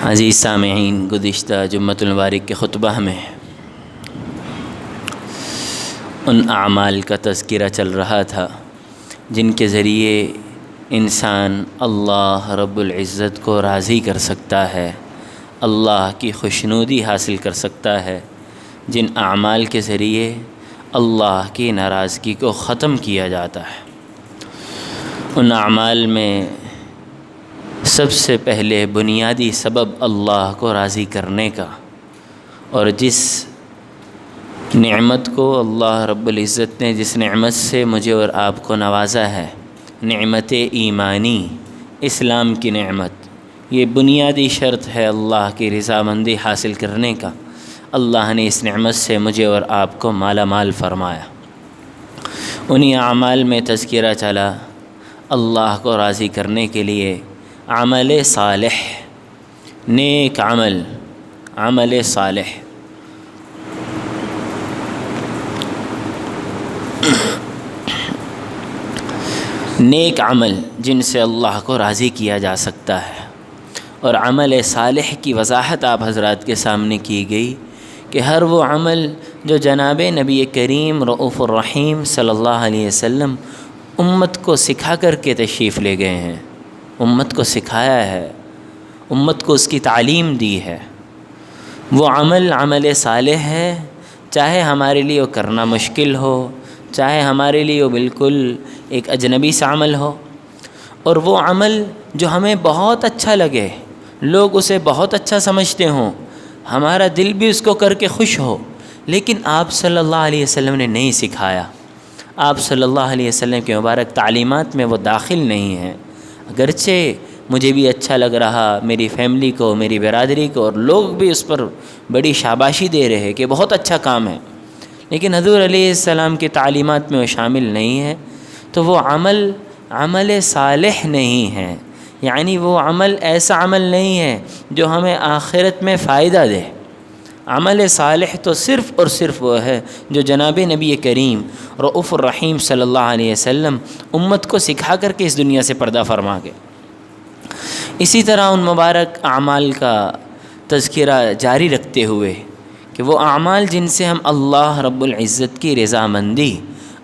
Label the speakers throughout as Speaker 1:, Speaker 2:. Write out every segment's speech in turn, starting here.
Speaker 1: عزیز سامعین، گزشتہ جمعۃ المبارک کے خطبہ میں ان اعمال کا تذکرہ چل رہا تھا جن کے ذریعے انسان اللہ رب العزت کو راضی کر سکتا ہے، اللہ کی خوشنودی حاصل کر سکتا ہے، جن اعمال کے ذریعے اللہ کی ناراضگی کو ختم کیا جاتا ہے۔ ان اعمال میں سب سے پہلے بنیادی سبب اللہ کو راضی کرنے کا، اور جس نعمت کو اللہ رب العزت نے جس نعمت سے مجھے اور آپ کو نوازا ہے، نعمت ایمانی، اسلام کی نعمت، یہ بنیادی شرط ہے اللہ کی رضامندی حاصل کرنے کا۔ اللہ نے اس نعمت سے مجھے اور آپ کو مالا مال فرمایا۔ انہی اعمال میں تذکرہ چلا اللہ کو راضی کرنے کے لیے عمل صالح، نیک عمل، عمل صالح۔ نیک عمل جن سے اللہ کو راضی کیا جا سکتا ہے، اور عمل صالح کی وضاحت آپ حضرات کے سامنے کی گئی کہ ہر وہ عمل جو جناب نبی کریم رؤوف الرحیم صلی اللہ علیہ وسلم امت کو سکھا کر کے تشریف لے گئے ہیں، امت کو سکھایا ہے، امت کو اس کی تعلیم دی ہے، وہ عمل صالح ہے، چاہے ہمارے لیے وہ کرنا مشکل ہو، چاہے ہمارے لیے وہ بالکل ایک اجنبی سا عمل ہو، اور وہ عمل جو ہمیں بہت اچھا لگے، لوگ اسے بہت اچھا سمجھتے ہوں، ہمارا دل بھی اس کو کر کے خوش ہو، لیکن آپ صلی اللہ علیہ وسلم نے نہیں سکھایا، آپ صلی اللہ علیہ وسلم کے مبارک تعلیمات میں وہ داخل نہیں ہے۔ اگرچہ مجھے بھی اچھا لگ رہا، میری فیملی کو، میری برادری کو، اور لوگ بھی اس پر بڑی شاباشی دے رہے کہ بہت اچھا کام ہے، لیکن حضور علیہ السلام کی تعلیمات میں وہ شامل نہیں ہے، تو وہ عمل صالح نہیں ہے، یعنی وہ عمل ایسا عمل نہیں ہے جو ہمیں آخرت میں فائدہ دے۔ عمل صالح تو صرف اور صرف وہ ہے جو جناب نبی کریم رؤوف الرحیم صلی اللہ علیہ وسلم امت کو سکھا کر کے اس دنیا سے پردہ فرما گئے۔ اسی طرح ان مبارک اعمال کا تذکرہ جاری رکھتے ہوئے کہ وہ اعمال جن سے ہم اللہ رب العزت کی رضامندی،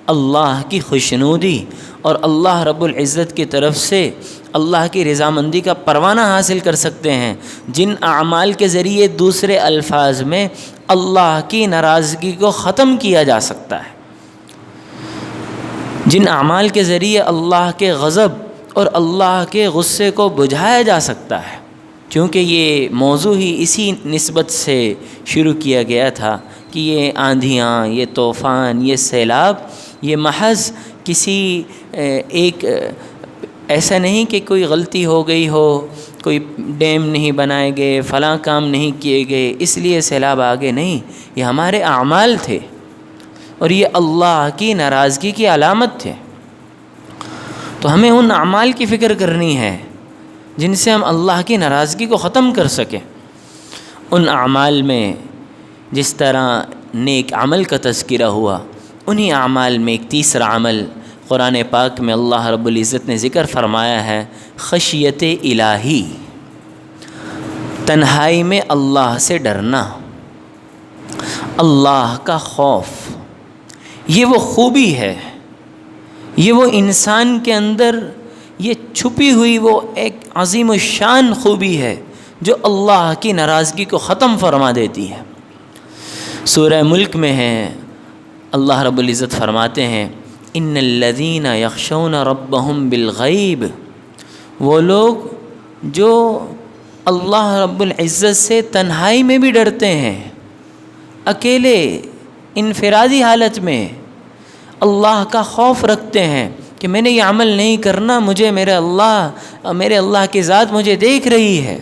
Speaker 1: اللہ کی خوشنودی اور اللہ رب العزت کی طرف سے اللہ کی رضامندی کا پروانہ حاصل کر سکتے ہیں، جن اعمال کے ذریعے دوسرے الفاظ میں اللہ کی ناراضگی کو ختم کیا جا سکتا ہے، جن اعمال کے ذریعے اللہ کے غضب اور اللہ کے غصے کو بجھایا جا سکتا ہے۔ چونکہ یہ موضوع ہی اسی نسبت سے شروع کیا گیا تھا کہ یہ آندھیاں، یہ طوفان، یہ سیلاب، یہ محض کسی ایک ایسا نہیں کہ کوئی غلطی ہو گئی ہو، کوئی ڈیم نہیں بنائے گئے، فلاں کام نہیں کیے گئے اس لیے سیلاب آگے، نہیں، یہ ہمارے اعمال تھے اور یہ اللہ کی ناراضگی کی علامت تھے۔ تو ہمیں ان اعمال کی فکر کرنی ہے جن سے ہم اللہ کی ناراضگی کو ختم کر سکیں۔ ان اعمال میں جس طرح نیک عمل کا تذکرہ ہوا، انہی اعمال میں ایک تیسرا عمل قرآن پاک میں اللہ رب العزت نے ذکر فرمایا ہے، خشیت الہی، تنہائی میں اللہ سے ڈرنا، اللہ کا خوف۔ یہ وہ خوبی ہے، یہ وہ انسان کے اندر یہ چھپی ہوئی وہ ایک عظیم الشان خوبی ہے جو اللہ کی ناراضگی کو ختم فرما دیتی ہے۔ سورہ ملک میں ہے، اللہ رب العزت فرماتے ہیں، ان الذین یخشون ربہم بالغیب، وہ لوگ جو اللہ رب العزت سے تنہائی میں بھی ڈرتے ہیں، اکیلے انفرادی حالت میں اللہ کا خوف رکھتے ہیں کہ میں نے یہ عمل نہیں کرنا، مجھے میرے اللہ کی ذات مجھے دیکھ رہی ہے۔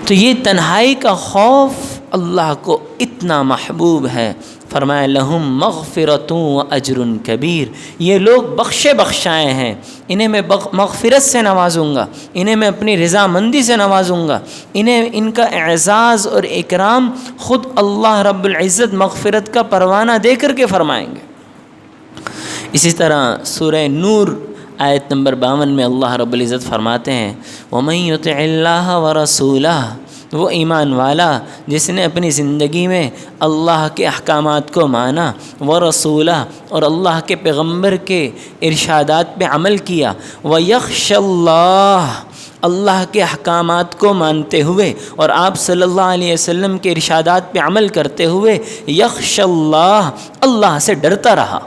Speaker 1: تو یہ تنہائی کا خوف اللہ کو اتنا محبوب ہے، فرمایا لہم مغفرۃ و اجر کبیر، یہ لوگ بخشے بخشائے ہیں، انہیں میں مغفرت سے نوازوں گا، انہیں میں اپنی رضامندی سے نوازوں گا، انہیں ان کا اعزاز اور اکرام خود اللہ رب العزت مغفرت کا پروانہ دے کر کے فرمائیں گے۔ اسی طرح سورہ نور آیت نمبر 52 میں اللہ رب العزت فرماتے ہیں وَمَن يُطِعِ اللَّهَ وَرَسُولَهُ، وہ ایمان والا جس نے اپنی زندگی میں اللہ کے احکامات کو مانا، وَرَسُولَهُ، اور اللہ کے پیغمبر کے ارشادات پہ عمل کیا، وَيَخْشَ اللَّهَ، اللہ کے احکامات کو مانتے ہوئے اور آپ صلی اللہ علیہ وسلم کے ارشادات پہ عمل کرتے ہوئے، یخش اللہ، اللہ سے ڈرتا رہا،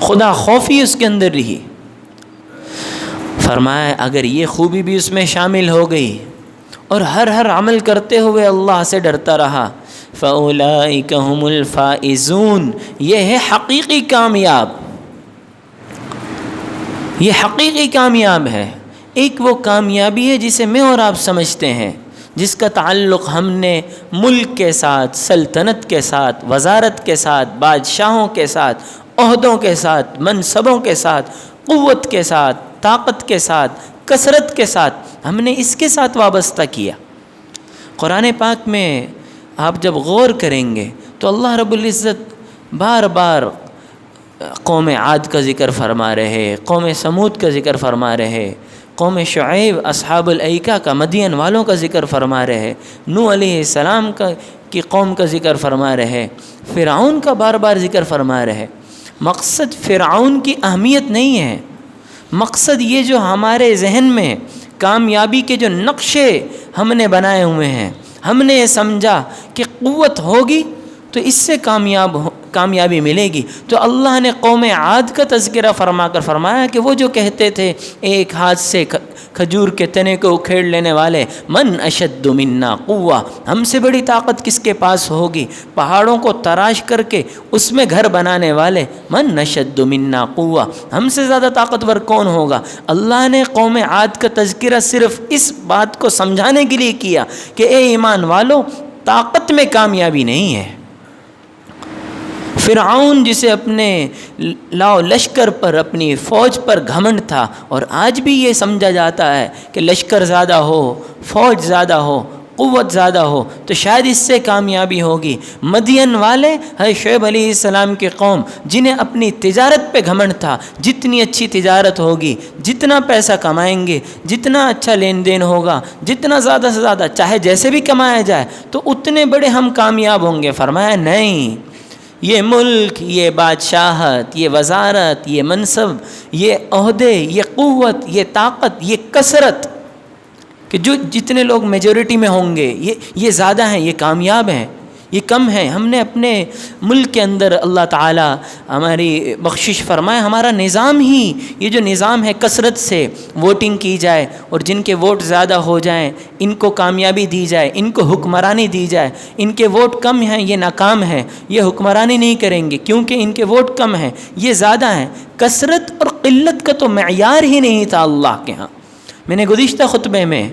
Speaker 1: خدا خوفی اس کے اندر رہی۔ فرمایا اگر یہ خوبی بھی اس میں شامل ہو گئی اور ہر عمل کرتے ہوئے اللہ سے ڈرتا رہا، فَأُولَئِكَ هُمُ الْفَائِزُونَ، یہ ہے حقیقی کامیاب، یہ حقیقی کامیاب ہے۔ ایک وہ کامیابی ہے جسے میں اور آپ سمجھتے ہیں، جس کا تعلق ہم نے ملک کے ساتھ، سلطنت کے ساتھ، وزارت کے ساتھ، بادشاہوں کے ساتھ، عہدوں کے ساتھ، منصبوں کے ساتھ، قوت کے ساتھ، طاقت کے ساتھ، کثرت کے ساتھ، ہم نے اس کے ساتھ وابستہ کیا۔ قرآن پاک میں آپ جب غور کریں گے تو اللہ رب العزت بار بار قوم عاد کا ذکر فرما رہے، قوم سمود کا ذکر فرما رہے، قوم شعیب اصحاب الایکہ کا، مدین والوں کا ذکر فرما رہے، نوح علیہ السلام کی قوم کا ذکر فرما رہے، فرعون کا بار بار ذکر فرما رہے۔ مقصد فرعون کی اہمیت نہیں ہے، مقصد یہ جو ہمارے ذہن میں کامیابی کے جو نقشے ہم نے بنائے ہوئے ہیں، ہم نے یہ سمجھا کہ قوت ہوگی تو اس سے کامیابی ملے گی، تو اللہ نے قوم عاد کا تذکرہ فرما کر فرمایا کہ وہ جو کہتے تھے ایک ہاتھ سے کھجور کے تنے کو اکھیڑ لینے والے، من اشد منا قوہ، ہم سے بڑی طاقت کس کے پاس ہوگی، پہاڑوں کو تراش کر کے اس میں گھر بنانے والے، من اشد منا قوہ، ہم سے زیادہ طاقتور کون ہوگا۔ اللہ نے قوم عاد کا تذکرہ صرف اس بات کو سمجھانے کے لیے کیا کہ اے ایمان والو، طاقت میں کامیابی نہیں ہے۔ فرعون جسے اپنے لاؤ لشکر پر، اپنی فوج پر گھمنڈ تھا، اور آج بھی یہ سمجھا جاتا ہے کہ لشکر زیادہ ہو، فوج زیادہ ہو، قوت زیادہ ہو تو شاید اس سے کامیابی ہوگی۔ مدین والے شعیب علیہ السلام کی قوم، جنہیں اپنی تجارت پہ گھمنڈ تھا، جتنی اچھی تجارت ہوگی، جتنا پیسہ کمائیں گے، جتنا اچھا لین دین ہوگا، جتنا زیادہ سے زیادہ چاہے جیسے بھی کمایا جائے تو اتنے بڑے ہم کامیاب ہوں گے۔ فرمایا نہیں، یہ ملک، یہ بادشاہت، یہ وزارت، یہ منصب، یہ عہدے، یہ قوت، یہ طاقت، یہ کثرت، کہ جو جتنے لوگ میجورٹی میں ہوں گے یہ زیادہ ہیں، یہ کامیاب ہیں، یہ کم ہیں۔ ہم نے اپنے ملک کے اندر اللہ تعالی ہماری بخشش فرمائے، ہمارا نظام ہی، یہ جو نظام ہے کثرت سے ووٹنگ کی جائے اور جن کے ووٹ زیادہ ہو جائیں ان کو کامیابی دی جائے، ان کو حکمرانی دی جائے، ان کے ووٹ کم ہیں یہ ناکام ہیں، یہ حکمرانی نہیں کریں گے کیونکہ ان کے ووٹ کم ہیں، یہ زیادہ ہیں۔ کثرت اور قلت کا تو معیار ہی نہیں تھا اللہ کے ہاں۔ میں نے گزشتہ خطبے میں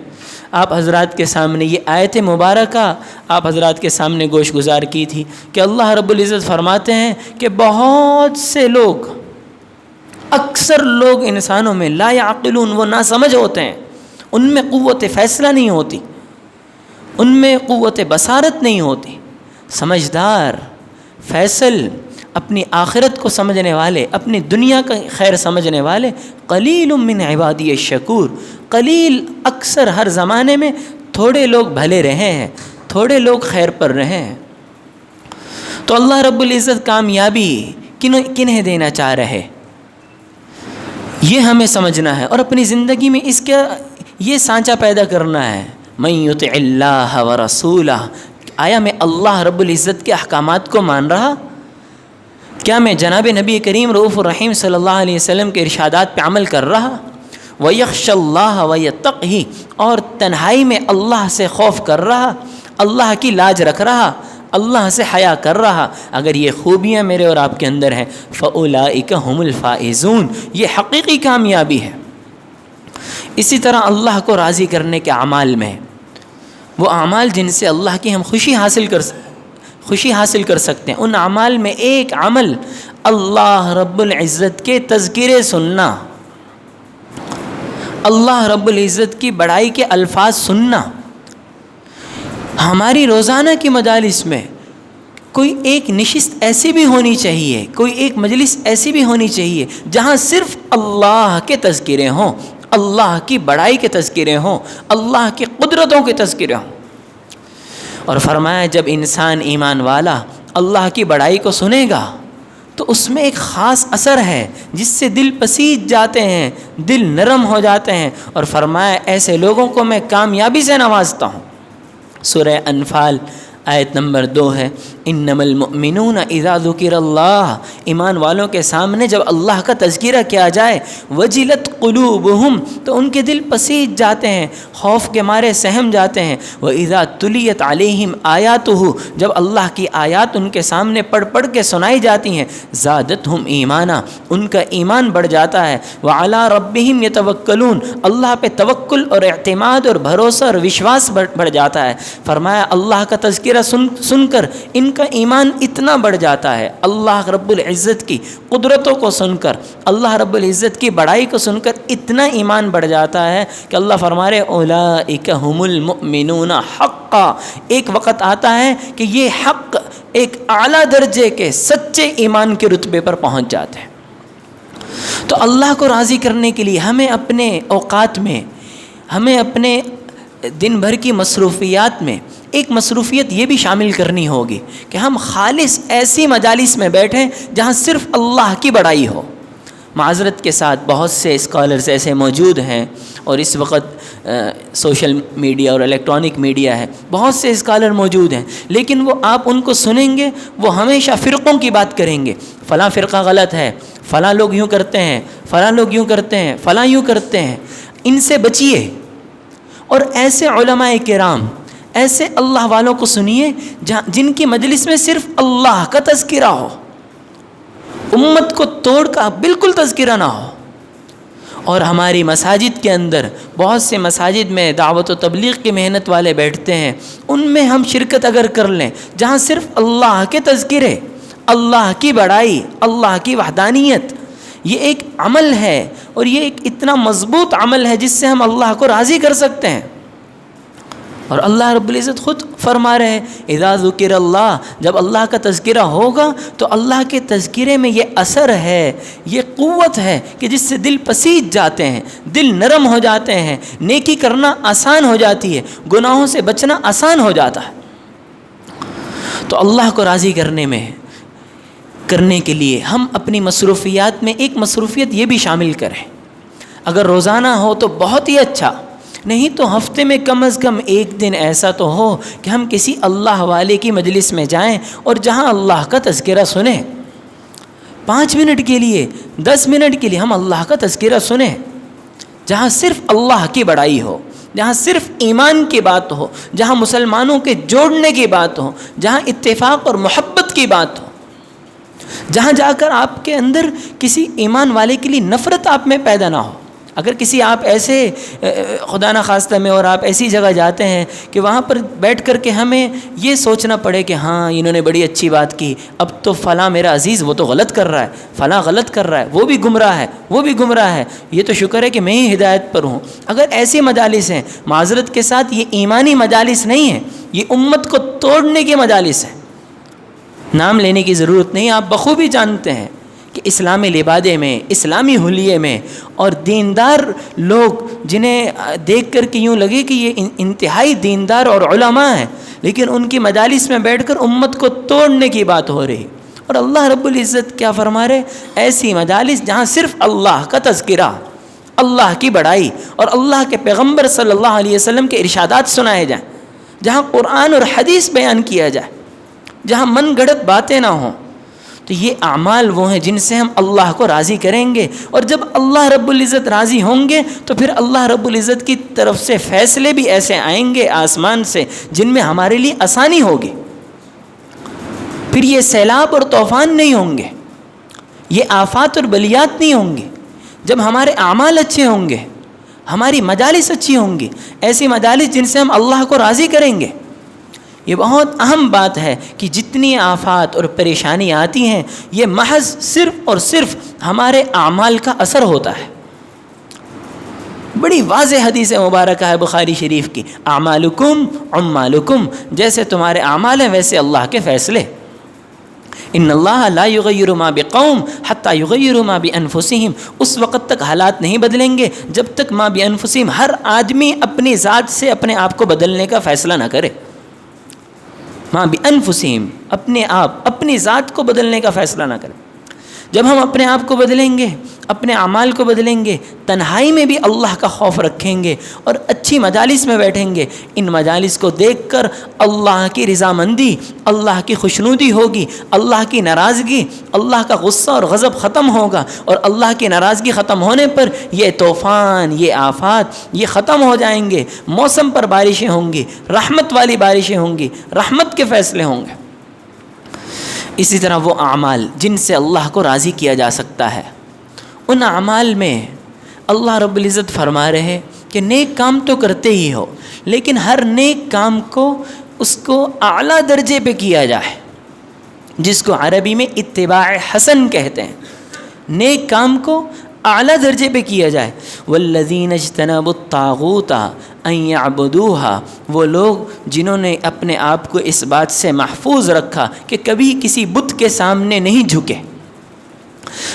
Speaker 1: آپ حضرات کے سامنے یہ آیت مبارکہ آپ حضرات کے سامنے گوش گزار کی تھی کہ اللہ رب العزت فرماتے ہیں کہ بہت سے لوگ، اکثر لوگ انسانوں میں لا یعقلون، وہ ناسمجھ ہوتے ہیں، ان میں قوت فیصلہ نہیں ہوتی، ان میں قوت بصارت نہیں ہوتی۔ سمجھدار، فیصل، اپنی آخرت کو سمجھنے والے، اپنی دنیا کا خیر سمجھنے والے، قلیل من عبادی الشکور، قلیل، اکثر ہر زمانے میں تھوڑے لوگ بھلے رہے ہیں، تھوڑے لوگ خیر پر رہے ہیں۔ تو اللہ رب العزت کامیابی کنہیں دینا چاہ رہے، یہ ہمیں سمجھنا ہے اور اپنی زندگی میں اس کا یہ سانچہ پیدا کرنا ہے۔ من یطع اللہ ورسولہ، آیا میں اللہ رب العزت کے احکامات کو مان رہا؟ کیا میں جناب نبی کریم رؤوف الرحیم صلی اللہ علیہ وسلم کے ارشادات پہ عمل کر رہا؟ وَيَخْشَ اللَّهَ وَيَتَّقْهِ، اور تنہائی میں اللہ سے خوف کر رہا، اللہ کی لاج رکھ رہا، اللہ سے حیا کر رہا؟ اگر یہ خوبیاں میرے اور آپ کے اندر ہیں، فَأُولَئِكَ هُمُ الْفَائِزُونَ، یہ حقیقی کامیابی ہے۔ اسی طرح اللہ کو راضی کرنے کے اعمال میں، وہ اعمال جن سے اللہ کی ہم خوشی حاصل کر سکتے ہیں، ان اعمال میں ایک عمل اللہ رب العزت کے تذکرے سننا، اللہ رب العزت کی بڑائی کے الفاظ سننا۔ ہماری روزانہ کی مجالس میں کوئی ایک نشست ایسی بھی ہونی چاہیے، کوئی ایک مجلس ایسی بھی ہونی چاہیے جہاں صرف اللہ کے تذکرے ہوں، اللہ کی بڑائی کے تذکرے ہوں، اللہ کی قدرتوں کے تذکرے ہوں۔ اور فرمایا جب انسان ایمان والا اللہ کی بڑائی کو سنے گا تو اس میں ایک خاص اثر ہے جس سے دل پسیج جاتے ہیں، دل نرم ہو جاتے ہیں، اور فرمایا ایسے لوگوں کو میں کامیابی سے نوازتا ہوں۔ سورہ انفال آیت نمبر 2 ہے، انما المؤمنون اذا ذکر اللہ، ایمان والوں کے سامنے جب اللہ کا تذکرہ کیا جائے، وجلت قلوبہم، تو ان کے دل پسیج جاتے ہیں، خوف کے مارے سہم جاتے ہیں، واذا تلیت علیہم آیاتہ، جب اللہ کی آیات ان کے سامنے پڑھ پڑھ کے سنائی جاتی ہیں، زادتہم ایمانا، ان کا ایمان بڑھ جاتا ہے، وعلی ربہم یتوکلون، اللہ پہ توکل اور اعتماد اور بھروسہ اور وشواس بڑھ جاتا ہے۔ فرمایا اللہ کا تذکرہ سن کر ان کا ایمان اتنا بڑھ جاتا ہے، اللہ رب العزت کی قدرتوں کو سن کر، اللہ رب العزت کی بڑائی کو سن کر اتنا ایمان بڑھ جاتا ہے کہ اللہ فرما رہے اولئک ھم المؤمنون حقا، ایک وقت آتا ہے کہ یہ حق ایک اعلیٰ درجے کے سچے ایمان کے رتبے پر پہنچ جاتے ہیں۔ تو اللہ کو راضی کرنے کے لیے ہمیں اپنے اوقات میں، ہمیں اپنے دن بھر کی مصروفیات میں ایک مصروفیت یہ بھی شامل کرنی ہوگی کہ ہم خالص ایسی مجالس میں بیٹھیں جہاں صرف اللہ کی بڑائی ہو۔ معذرت کے ساتھ بہت سے اسکالرز ایسے موجود ہیں، اور اس وقت سوشل میڈیا اور الیکٹرانک میڈیا ہے، بہت سے اسکالر موجود ہیں، لیکن وہ آپ ان کو سنیں گے وہ ہمیشہ فرقوں کی بات کریں گے، فلاں فرقہ غلط ہے، فلاں لوگ یوں کرتے ہیں، فلاں لوگ یوں کرتے ہیں، فلاں یوں کرتے ہیں۔ ان سے بچیے، اور ایسے علماء کرام، ایسے اللہ والوں کو سنیے جن کی مجلس میں صرف اللہ کا تذکرہ ہو، امت کو توڑ کا بالکل تذکرہ نہ ہو۔ اور ہماری مساجد کے اندر بہت سے مساجد میں دعوت و تبلیغ کی محنت والے بیٹھتے ہیں، ان میں ہم شرکت اگر کر لیں جہاں صرف اللہ کے تذکرے، اللہ کی بڑائی، اللہ کی وحدانیت، یہ ایک عمل ہے، اور یہ ایک اتنا مضبوط عمل ہے جس سے ہم اللہ کو راضی کر سکتے ہیں۔ اور اللہ رب العزت خود فرما رہے ہیں اذا ذکر اللہ، جب اللہ کا تذکرہ ہوگا تو اللہ کے تذکرے میں یہ اثر ہے، یہ قوت ہے کہ جس سے دل پسیج جاتے ہیں، دل نرم ہو جاتے ہیں، نیکی کرنا آسان ہو جاتی ہے، گناہوں سے بچنا آسان ہو جاتا ہے۔ تو اللہ کو راضی کرنے کے لیے ہم اپنی مصروفیات میں ایک مصروفیت یہ بھی شامل کریں، اگر روزانہ ہو تو بہت ہی اچھا، نہیں تو ہفتے میں کم از کم ایک دن ایسا تو ہو کہ ہم کسی اللہ والے کی مجلس میں جائیں اور جہاں اللہ کا تذکرہ سنیں، 5 منٹ کے لیے، 10 منٹ کے لیے ہم اللہ کا تذکرہ سنیں، جہاں صرف اللہ کی بڑائی ہو، جہاں صرف ایمان کی بات ہو، جہاں مسلمانوں کے جوڑنے کی بات ہو، جہاں اتفاق اور محبت کی بات ہو، جہاں جا کر آپ کے اندر کسی ایمان والے کے لیے نفرت آپ میں پیدا نہ ہو۔ اگر کسی آپ ایسے خدا نخواستہ میں اور آپ ایسی جگہ جاتے ہیں کہ وہاں پر بیٹھ کر کے ہمیں یہ سوچنا پڑے کہ ہاں انہوں نے بڑی اچھی بات کی، اب تو فلاں میرا عزیز وہ تو غلط کر رہا ہے، فلاں غلط کر رہا ہے، وہ بھی گمراہ ہے، وہ بھی گمراہ ہے، یہ تو شکر ہے کہ میں ہی ہدایت پر ہوں۔ اگر ایسی مجالس ہیں، معذرت کے ساتھ یہ ایمانی مجالس نہیں ہیں، یہ امت کو توڑنے کی مجالس ہیں۔ نام لینے کی ضرورت نہیں، آپ بخوبی جانتے ہیں کہ اسلامی لبادے میں، اسلامی حلیے میں، اور دیندار لوگ جنہیں دیکھ کر کے یوں لگے کہ یہ انتہائی دیندار اور علماء ہیں، لیکن ان کی مجالس میں بیٹھ کر امت کو توڑنے کی بات ہو رہی۔ اور اللہ رب العزت کیا فرما رہے؟ ایسی مجالس جہاں صرف اللہ کا تذکرہ، اللہ کی بڑائی اور اللہ کے پیغمبر صلی اللہ علیہ وسلم کے ارشادات سنائے جائیں، جہاں قرآن اور حدیث بیان کیا جائے، جہاں من گھڑت باتیں نہ ہوں، تو یہ اعمال وہ ہیں جن سے ہم اللہ کو راضی کریں گے۔ اور جب اللہ رب العزت راضی ہوں گے تو پھر اللہ رب العزت کی طرف سے فیصلے بھی ایسے آئیں گے آسمان سے جن میں ہمارے لیے آسانی ہوگی۔ پھر یہ سیلاب اور طوفان نہیں ہوں گے، یہ آفات اور بلیات نہیں ہوں گی۔ جب ہمارے اعمال اچھے ہوں گے، ہماری مجالس اچھی ہوں گی، ایسی مجالس جن سے ہم اللہ کو راضی کریں گے۔ یہ بہت اہم بات ہے کہ جتنی آفات اور پریشانی آتی ہیں یہ محض صرف اور صرف ہمارے اعمال کا اثر ہوتا ہے۔ بڑی واضح حدیث مبارکہ ہے بخاری شریف کی، اعمالکم عمالکم، جیسے تمہارے اعمال ہیں ویسے اللہ کے فیصلے۔ ان اللہ لا یغیر ما بقوم حتی یغیروا ما بانفسہم، اس وقت تک حالات نہیں بدلیں گے جب تک ما بانفسہم، ہر آدمی اپنی ذات سے اپنے آپ کو بدلنے کا فیصلہ نہ کرے. ما بانفسہم، اپنے آپ اپنی ذات کو بدلنے کا فیصلہ نہ کرے. جب ہم اپنے آپ کو بدلیں گے، اپنے اعمال کو بدلیں گے، تنہائی میں بھی اللہ کا خوف رکھیں گے اور اچھی مجالس میں بیٹھیں گے، ان مجالس کو دیکھ کر اللہ کی رضامندی، اللہ کی خوشنودی ہوگی، اللہ کی ناراضگی، اللہ کا غصہ اور غضب ختم ہوگا، اور اللہ کی ناراضگی ختم ہونے پر یہ طوفان، یہ آفات یہ ختم ہو جائیں گے، موسم پر بارشیں ہوں گی، رحمت والی بارشیں ہوں گی، رحمت کے فیصلے ہوں گے. اسی طرح وہ اعمال جن سے اللہ کو راضی کیا جا سکتا ہے، ان اعمال میں اللہ رب العزت فرما رہے کہ نیک کام تو کرتے ہی ہو، لیکن ہر نیک کام کو اس کو اعلیٰ درجے پہ کیا جائے، جس کو عربی میں اتباع حسن کہتے ہیں. نیک کام کو اعلیٰ درجے پہ کیا جائے. والذین اجتنبوا الطاغوت ان یعبدوها، وہ لوگ جنہوں نے اپنے آپ کو اس بات سے محفوظ رکھا کہ کبھی کسی بت کے سامنے نہیں جھکے.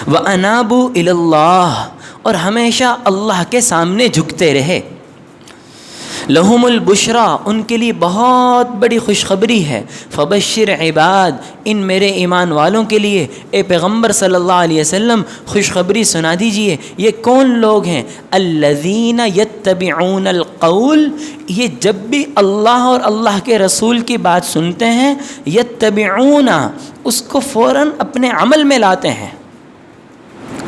Speaker 1: وانابوا الی اللہ، اور ہمیشہ اللہ کے سامنے جھکتے رہے. لہم البشرا، ان کے لیے بہت بڑی خوشخبری ہے. فبشر عباد، ان میرے ایمان والوں کے لیے اے پیغمبر صلی اللہ علیہ وسلم خوشخبری سنا دیجئے. یہ کون لوگ ہیں؟ الذین یتبعون القول، یہ جب بھی اللہ اور اللہ کے رسول کی بات سنتے ہیں، یتبعون، اس کو فوراً اپنے عمل میں لاتے ہیں،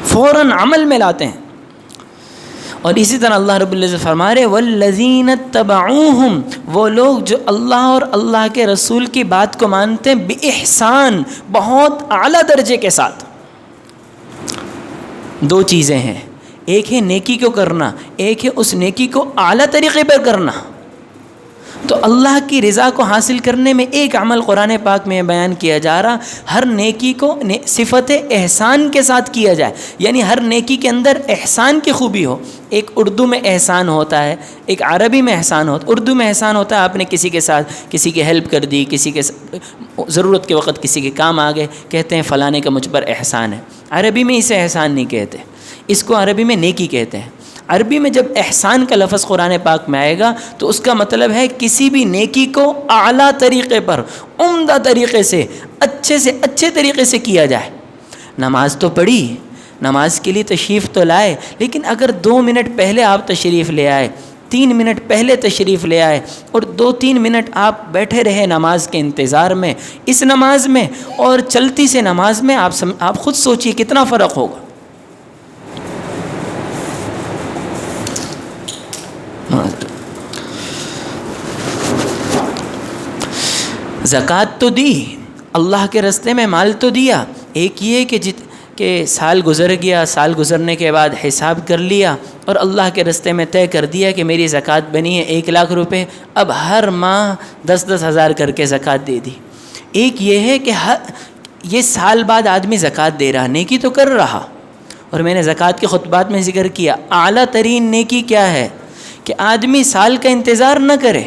Speaker 1: فوراً عمل میں لاتے ہیں. اور اسی طرح اللہ رب العزت فرما رہے والذین اتبعوہم، وہ لوگ جو اللہ اور اللہ کے رسول کی بات کو مانتے ہیں بإحسان، بہت اعلیٰ درجے کے ساتھ. دو چیزیں ہیں، ایک ہے نیکی کو کرنا، ایک ہے اس نیکی کو اعلیٰ طریقے پر کرنا. تو اللہ کی رضا کو حاصل کرنے میں ایک عمل قرآن پاک میں بیان کیا جا رہا، ہر نیکی کو صفت احسان کے ساتھ کیا جائے، یعنی ہر نیکی کے اندر احسان کی خوبی ہو. ایک اردو میں احسان ہوتا ہے، ایک عربی میں احسان ہوتا ہے. اردو میں احسان ہوتا ہے آپ نے کسی کے ساتھ کسی کی ہیلپ کر دی، کسی کے ضرورت کے وقت کسی کے کام آ گئے، کہتے ہیں فلانے کا مجھ پر احسان ہے. عربی میں اسے احسان نہیں کہتے، اس کو عربی میں نیکی کہتے ہیں. عربی میں جب احسان کا لفظ قرآن پاک میں آئے گا تو اس کا مطلب ہے کسی بھی نیکی کو اعلیٰ طریقے پر، عمدہ طریقے سے اچھے طریقے سے کیا جائے. نماز تو پڑھی، نماز کے لیے تشریف تو لائے، لیکن اگر 2 منٹ پہلے آپ تشریف لے آئے، 3 منٹ پہلے تشریف لے آئے اور 2-3 منٹ آپ بیٹھے رہے نماز کے انتظار میں، اس نماز میں اور چلتی سے نماز میں، آپ خود سوچئے کتنا فرق ہوگا. زکوٰۃ تو دی، اللہ کے راستے میں مال تو دیا. ایک یہ کہ سال گزر گیا، سال گزرنے کے بعد حساب کر لیا اور اللہ کے راستے میں طے کر دیا کہ میری زکوٰۃ بنی ہے 1 لاکھ روپے، اب ہر ماہ 10-10 ہزار کر کے زکوٰۃ دے دی. ایک یہ ہے کہ یہ سال بعد آدمی زکوٰۃ دے رہا، نیکی تو کر رہا. اور میں نے زکوٰۃ کے خطبات میں ذکر کیا، اعلیٰ ترین نیکی کیا ہے کہ آدمی سال کا انتظار نہ کرے،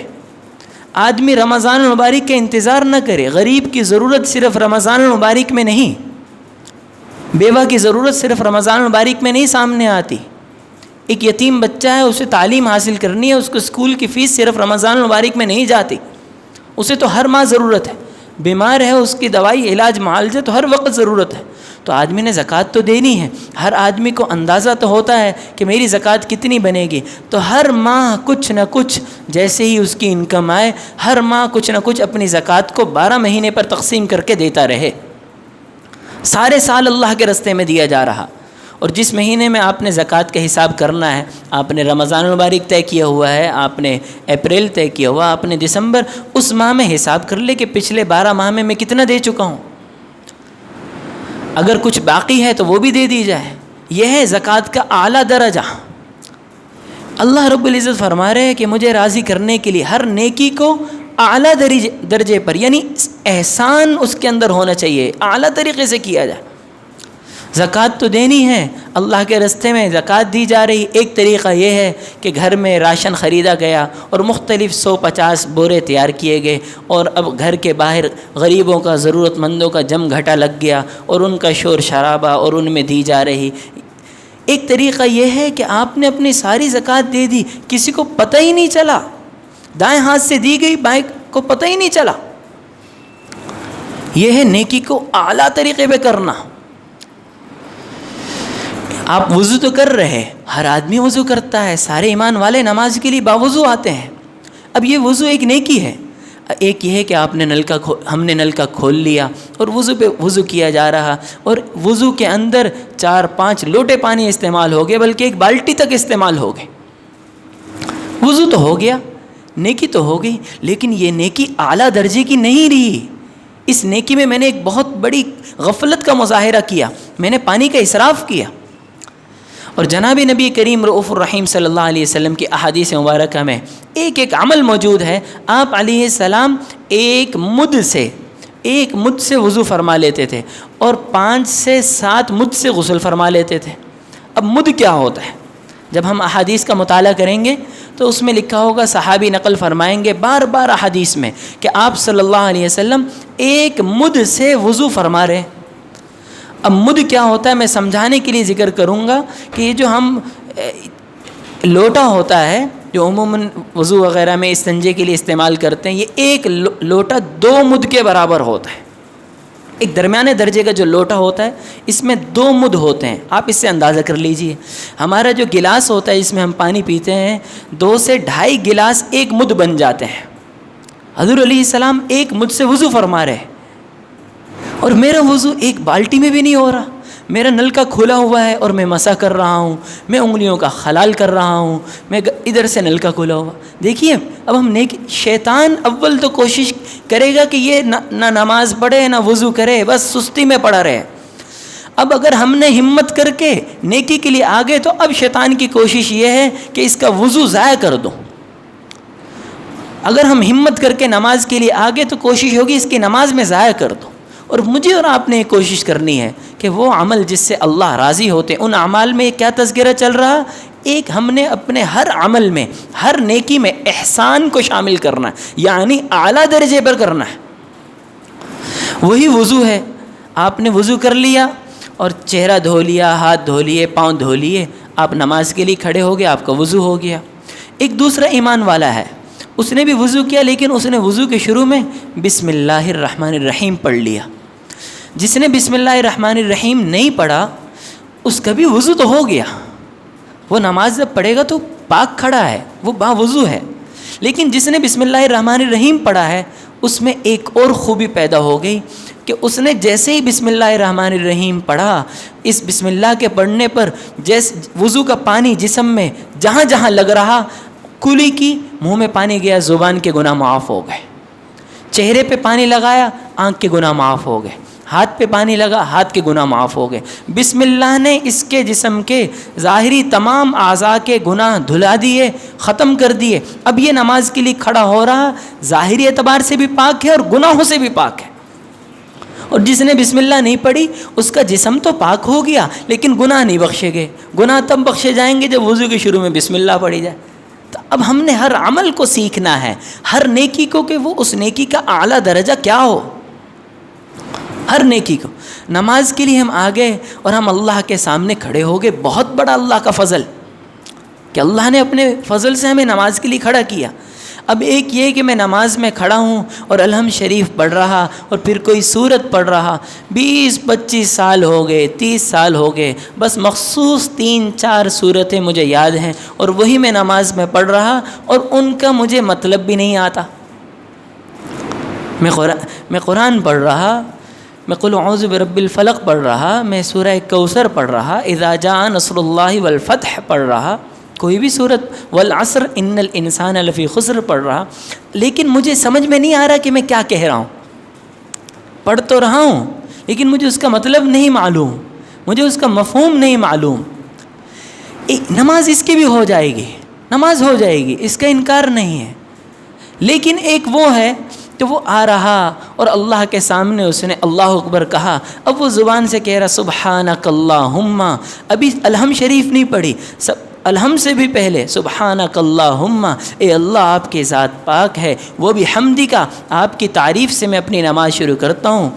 Speaker 1: آدمی رمضان المبارک کا انتظار نہ کرے. غریب کی ضرورت صرف رمضان المبارک میں نہیں، بیوہ کی ضرورت صرف رمضان المبارک میں نہیں سامنے آتی. ایک یتیم بچہ ہے، اسے تعلیم حاصل کرنی ہے، اس کو اسکول کی فیس صرف رمضان المبارک میں نہیں جاتی، اسے تو ہر ماہ ضرورت ہے. بیمار ہے، اس کی دوائی علاج معالجے تو ہر وقت ضرورت ہے. تو آدمی نے زکوٰۃ تو دینی ہے. ہر آدمی کو اندازہ تو ہوتا ہے کہ میری زکوٰۃ کتنی بنے گی، تو ہر ماہ کچھ نہ کچھ، جیسے ہی اس کی انکم آئے، ہر ماہ کچھ نہ کچھ اپنی زکوٰۃ کو 12 مہینے پر تقسیم کر کے دیتا رہے. سارے سال اللہ کے راستے میں دیا جا رہا. اور جس مہینے میں آپ نے زکوٰۃ کا حساب کرنا ہے، آپ نے رمضان المبارک طے کیا ہوا ہے، آپ نے اپریل طے کیا ہوا، آپ نے دسمبر، اس ماہ میں حساب کر لے کہ پچھلے 12 ماہ میں کتنا دے چکا ہوں. اگر کچھ باقی ہے تو وہ بھی دے دی جائے. یہ ہے زکوٰۃ کا اعلیٰ درجہ. اللہ رب العزت فرما رہے ہیں کہ مجھے راضی کرنے کے لیے ہر نیکی کو اعلیٰ درجے پر، یعنی احسان اس کے اندر ہونا چاہیے، اعلیٰ طریقے سے کیا جائے. زکوٰۃ تو دینی ہے، اللہ کے راستے میں زکوٰۃ دی جا رہی۔ ایک طریقہ یہ ہے کہ گھر میں راشن خریدا گیا اور مختلف 150 بورے تیار کیے گئے، اور اب گھر کے باہر غریبوں کا، ضرورت مندوں کا جم گھٹا لگ گیا اور ان کا شور شرابہ اور ان میں دی جا رہی۔ ایک طریقہ یہ ہے کہ آپ نے اپنی ساری زکوٰۃ دے دی، کسی کو پتہ ہی نہیں چلا، دائیں ہاتھ سے دی گئی، بائیں کو پتہ ہی نہیں چلا۔ یہ ہے نیکی کو اعلیٰ طریقے پہ کرنا۔ آپ وضو تو کر رہے، ہر آدمی وضو کرتا ہے، سارے ایمان والے نماز کے لیے باوضو آتے ہیں۔ اب یہ وضو ایک نیکی ہے۔ ایک یہ ہے کہ آپ نے ہم نے نل کا کھول لیا اور وضو پہ وضو کیا جا رہا، اور وضو کے اندر 4-5 لوٹے پانی استعمال ہو گئے، بلکہ ایک بالٹی تک استعمال ہو گئے۔ وضو تو ہو گیا، نیکی تو ہو گئی، لیکن یہ نیکی اعلیٰ درجے کی نہیں رہی۔ اس نیکی میں میں نے ایک بہت بڑی غفلت کا مظاہرہ کیا، میں نے پانی کا اسراف کیا۔ اور جناب نبی کریم رؤوف الرحیم صلی اللہ علیہ وسلم کی احادیث مبارکہ میں ایک عمل موجود ہے۔ آپ علیہ السلام ایک مد سے وضو فرما لیتے تھے اور 5 سے 7 مد سے غسل فرما لیتے تھے۔ اب مد کیا ہوتا ہے؟ جب ہم احادیث کا مطالعہ کریں گے تو اس میں لکھا ہوگا، صحابی نقل فرمائیں گے بار بار احادیث میں کہ آپ صلی اللہ علیہ وسلم ایک مد سے وضو فرما رہے۔ اب مد کیا ہوتا ہے میں سمجھانے کے لیے ذکر کروں گا کہ یہ جو ہم لوٹا ہوتا ہے جو عموماً وضو وغیرہ میں استنجے کے لیے استعمال کرتے ہیں، یہ ایک لوٹا 2 مد کے برابر ہوتا ہے۔ ایک درمیانے درجے کا جو لوٹا ہوتا ہے اس میں 2 مد ہوتے ہیں۔ آپ اس سے اندازہ کر لیجئے، ہمارا جو گلاس ہوتا ہے جس میں ہم پانی پیتے ہیں، 2 سے 2.5 گلاس ایک مد بن جاتے ہیں۔ حضور علیہ السلام ایک مد سے وضو فرما رہے، اور میرا وضو ایک بالٹی میں بھی نہیں ہو رہا، میرا نل کا کھلا ہوا ہے اور میں مسح کر رہا ہوں، میں انگلیوں کا خلال کر رہا ہوں، میں ادھر سے نل کا کھلا ہوا۔ دیکھیے اب ہم شیطان اول تو کوشش کرے گا کہ یہ نہ نماز پڑھے نہ وضو کرے، بس سستی میں پڑا رہے۔ اب اگر ہم نے ہمت کر کے نیکی کے لیے آگے، تو اب شیطان کی کوشش یہ ہے کہ اس کا وضو ضائع کر دو۔ اگر ہم ہمت کر کے نماز کے لیے آگے تو کوشش ہوگی اس کی نماز میں ضائع کر دو۔ اور مجھے اور آپ نے یہ کوشش کرنی ہے کہ وہ عمل جس سے اللہ راضی ہوتے، ان اعمال میں کیا تذکرہ چل رہا، ایک ہم نے اپنے ہر عمل میں، ہر نیکی میں احسان کو شامل کرنا ہے، یعنی اعلیٰ درجے پر کرنا ہے۔ وہی وضو ہے، آپ نے وضو کر لیا اور چہرہ دھو لیا، ہاتھ دھو لیے، پاؤں دھو لیے، آپ نماز کے لیے کھڑے ہو گئے، آپ کا وضو ہو گیا۔ ایک دوسرا ایمان والا ہے، اس نے بھی وضو کیا، لیکن اس نے وضو کے شروع میں بسم اللہ الرحمن الرحیم پڑھ لیا۔ جس نے بسم اللہ الرحمن الرحیم نہیں پڑھا اس کا بھی وضو تو ہو گیا، وہ نماز جب پڑھے گا تو پاک کھڑا ہے، وہ با وضو ہے۔ لیکن جس نے بسم اللہ الرحمن الرحیم پڑھا ہے اس میں ایک اور خوبی پیدا ہو گئی کہ اس نے جیسے ہی بسم اللہ الرحمن الرحیم پڑھا، اس بسم اللہ کے پڑھنے پر وضو کا پانی جسم میں جہاں جہاں لگ رہا، کلی کی، منہ میں پانی گیا، زبان کے گناہ معاف ہو گئے۔ چہرے پہ پانی لگایا، آنکھ کے گناہ معاف ہو گئے۔ ہاتھ پہ پانی لگا، ہاتھ کے گناہ معاف ہو گئے۔ بسم اللہ نے اس کے جسم کے ظاہری تمام اعضاء کے گناہ دھلا دیے، ختم کر دیے۔ اب یہ نماز کے لیے کھڑا ہو رہا، ظاہری اعتبار سے بھی پاک ہے اور گناہوں سے بھی پاک ہے۔ اور جس نے بسم اللہ نہیں پڑھی اس کا جسم تو پاک ہو گیا لیکن گناہ نہیں بخشے گئے۔ گناہ تب بخشے جائیں گے جب وضو کے شروع میں بسم اللہ پڑھی جائے۔ تو اب ہم نے ہر عمل کو سیکھنا ہے، ہر نیکی کو، کہ وہ اس نیکی کا اعلیٰ درجہ کیا ہو۔ ہر نیکی کو، نماز کے لیے ہم آ گئے اور ہم اللہ کے سامنے کھڑے ہو گئے، بہت بڑا اللہ کا فضل کہ اللہ نے اپنے فضل سے ہمیں نماز کے لیے کھڑا کیا۔ اب ایک یہ کہ میں نماز میں کھڑا ہوں اور الحمد شریف پڑھ رہا اور پھر کوئی سورت پڑھ رہا، 20-25 سال ہو گئے، 30 سال ہو گئے، بس مخصوص 3-4 سورتیں مجھے یاد ہیں اور وہی میں نماز میں پڑھ رہا اور ان کا مجھے مطلب بھی نہیں آتا۔ میں قرآن پڑھ رہا، میں قل اعوذ برب الفلق پڑھ رہا، میں سورہ کوثر پڑھ رہا، اذا جاء نصر اللہ والفتح پڑھ رہا، کوئی بھی سورت، والعصر ان الانسان لفی خسر پڑھ رہا، لیکن مجھے سمجھ میں نہیں آ رہا کہ میں کیا کہہ رہا ہوں۔ پڑھ تو رہا ہوں لیکن مجھے اس کا مطلب نہیں معلوم، مجھے اس کا مفہوم نہیں معلوم۔ نماز اس کی بھی ہو جائے گی، نماز ہو جائے گی، اس کا انکار نہیں ہے، لیکن ایک وہ ہے تو وہ آ رہا اور اللہ کے سامنے اس نے اللہ اکبر کہا. اب وہ زبان سے کہہ رہا سبحانک اللہم، ابھی الحم شریف نہیں پڑھی، الحم سے بھی پہلے سبحانک اللہم، اے اللہ آپ کی ذات پاک ہے، وہ بھی حمدی کا، آپ کی تعریف سے میں اپنی نماز شروع کرتا ہوں.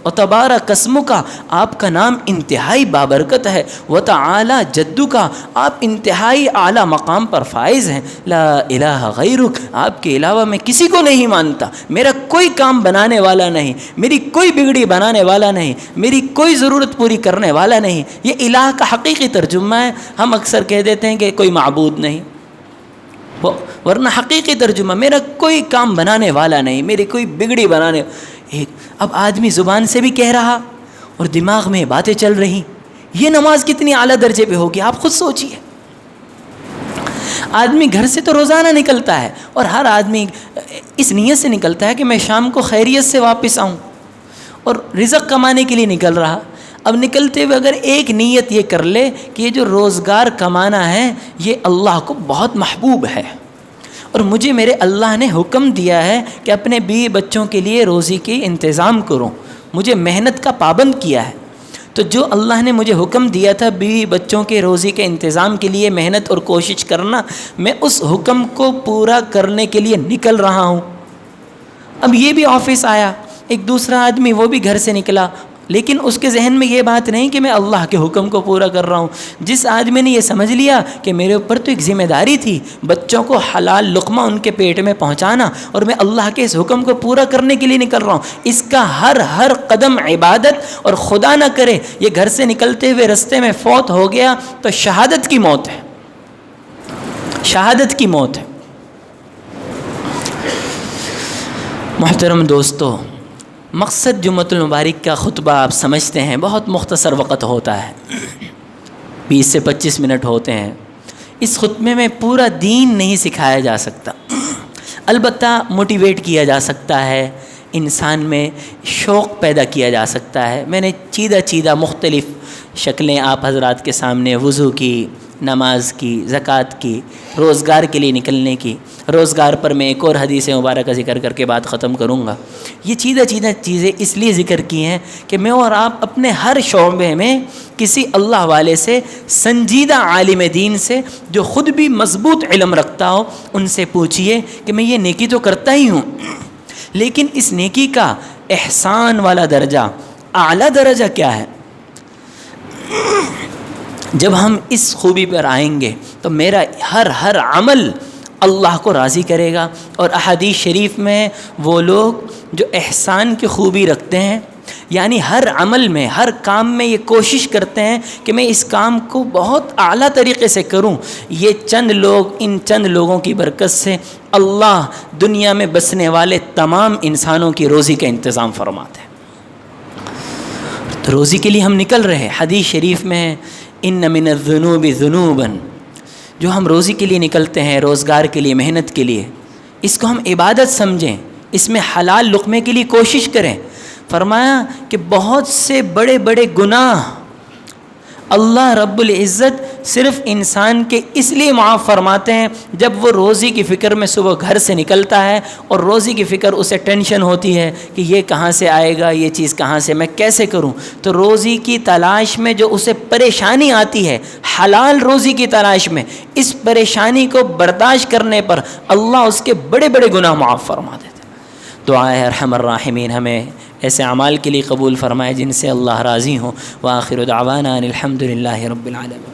Speaker 1: وتبارک اسمک، آپ کا نام انتہائی بابرکت ہے، وتعالی جدک، آپ انتہائی اعلیٰ مقام پر فائز ہیں. لا الہ غیرک، آپ کے علاوہ میں کسی کو نہیں مانتا، میرا کوئی کام بنانے والا نہیں، میری کوئی بگڑی بنانے والا نہیں، میری کوئی ضرورت پوری کرنے والا نہیں. یہ الہ کا حقیقی ترجمہ ہے. ہم اکثر کہہ دیتے ہیں کہ کوئی معبود نہیں، ورنہ حقیقی ترجمہ میرا کوئی کام بنانے والا نہیں، میری کوئی بگڑی بنانے. اب آدمی زبان سے بھی کہہ رہا اور دماغ میں باتیں چل رہی، یہ نماز کتنی اعلیٰ درجے پہ ہوگی آپ خود سوچئے. آدمی گھر سے تو روزانہ نکلتا ہے اور ہر آدمی اس نیت سے نکلتا ہے کہ میں شام کو خیریت سے واپس آؤں اور رزق کمانے کے لیے نکل رہا. اب نکلتے ہوئے اگر ایک نیت یہ کر لے کہ یہ جو روزگار کمانا ہے یہ اللہ کو بہت محبوب ہے اور مجھے میرے اللہ نے حکم دیا ہے کہ اپنے بیوی بچوں کے لیے روزی کی انتظام کروں، مجھے محنت کا پابند کیا ہے، تو جو اللہ نے مجھے حکم دیا تھا بیوی بچوں کے روزی کے انتظام کے لیے محنت اور کوشش کرنا، میں اس حکم کو پورا کرنے کے لیے نکل رہا ہوں. اب یہ بھی آفس آیا، ایک دوسرا آدمی وہ بھی گھر سے نکلا، لیکن اس کے ذہن میں یہ بات نہیں کہ میں اللہ کے حکم کو پورا کر رہا ہوں. جس آدمی نے یہ سمجھ لیا کہ میرے اوپر تو ایک ذمہ داری تھی بچوں کو حلال لقمہ ان کے پیٹ میں پہنچانا اور میں اللہ کے اس حکم کو پورا کرنے کے لیے نکل رہا ہوں، اس کا ہر قدم عبادت، اور خدا نہ کرے یہ گھر سے نکلتے ہوئے رستے میں فوت ہو گیا تو شہادت کی موت ہے، شہادت کی موت ہے. محترم دوستو، مقصد جمعۃ المبارک کا خطبہ آپ سمجھتے ہیں بہت مختصر وقت ہوتا ہے، 20 سے 25 منٹ ہوتے ہیں. اس خطبے میں پورا دین نہیں سکھایا جا سکتا، البتہ موٹیویٹ کیا جا سکتا ہے، انسان میں شوق پیدا کیا جا سکتا ہے. میں نے چیدہ مختلف شکلیں آپ حضرات کے سامنے وضو کی، نماز کی، زکوٰۃ کی، روزگار کے لیے نکلنے کی. روزگار پر میں ایک اور حدیث مبارکہ ذکر کر کے بات ختم کروں گا. یہ چیزیں اس لیے ذکر کی ہیں کہ میں اور آپ اپنے ہر شعبے میں کسی اللہ والے سے، سنجیدہ عالم دین سے جو خود بھی مضبوط علم رکھتا ہو، ان سے پوچھئے کہ میں یہ نیکی تو کرتا ہی ہوں، لیکن اس نیکی کا احسان والا درجہ، اعلیٰ درجہ کیا ہے؟ جب ہم اس خوبی پر آئیں گے تو میرا ہر عمل اللہ کو راضی کرے گا. اور احادیث شریف میں وہ لوگ جو احسان کی خوبی رکھتے ہیں، یعنی ہر عمل میں، ہر کام میں یہ کوشش کرتے ہیں کہ میں اس کام کو بہت اعلیٰ طریقے سے کروں، یہ ان چند لوگوں کی برکت سے اللہ دنیا میں بسنے والے تمام انسانوں کی روزی کا انتظام فرماتے ہیں. تو روزی کے لیے ہم نکل رہے. حدیث شریف میں ان من الذنوب ذنوبا، جو ہم روزی کے لیے نکلتے ہیں، روزگار کے لیے، محنت کے لیے، اس کو ہم عبادت سمجھیں، اس میں حلال لقمے کے لیے کوشش کریں. فرمایا کہ بہت سے بڑے گناہ اللہ رب العزت صرف انسان کے اس لیے معاف فرماتے ہیں جب وہ روزی کی فکر میں صبح گھر سے نکلتا ہے اور روزی کی فکر اسے ٹینشن ہوتی ہے کہ یہ کہاں سے آئے گا، یہ چیز کہاں سے، میں کیسے کروں. تو روزی کی تلاش میں جو اسے پریشانی آتی ہے، حلال روزی کی تلاش میں، اس پریشانی کو برداشت کرنے پر اللہ اس کے بڑے گناہ معاف فرما دیتے ہیں. دعا ہے ارحم الراحمین ہمیں ایسے اعمال کے لیے قبول فرمائے جن سے اللہ راضی ہوں. وآخر دعوانا ان الحمد للہ رب العالمین.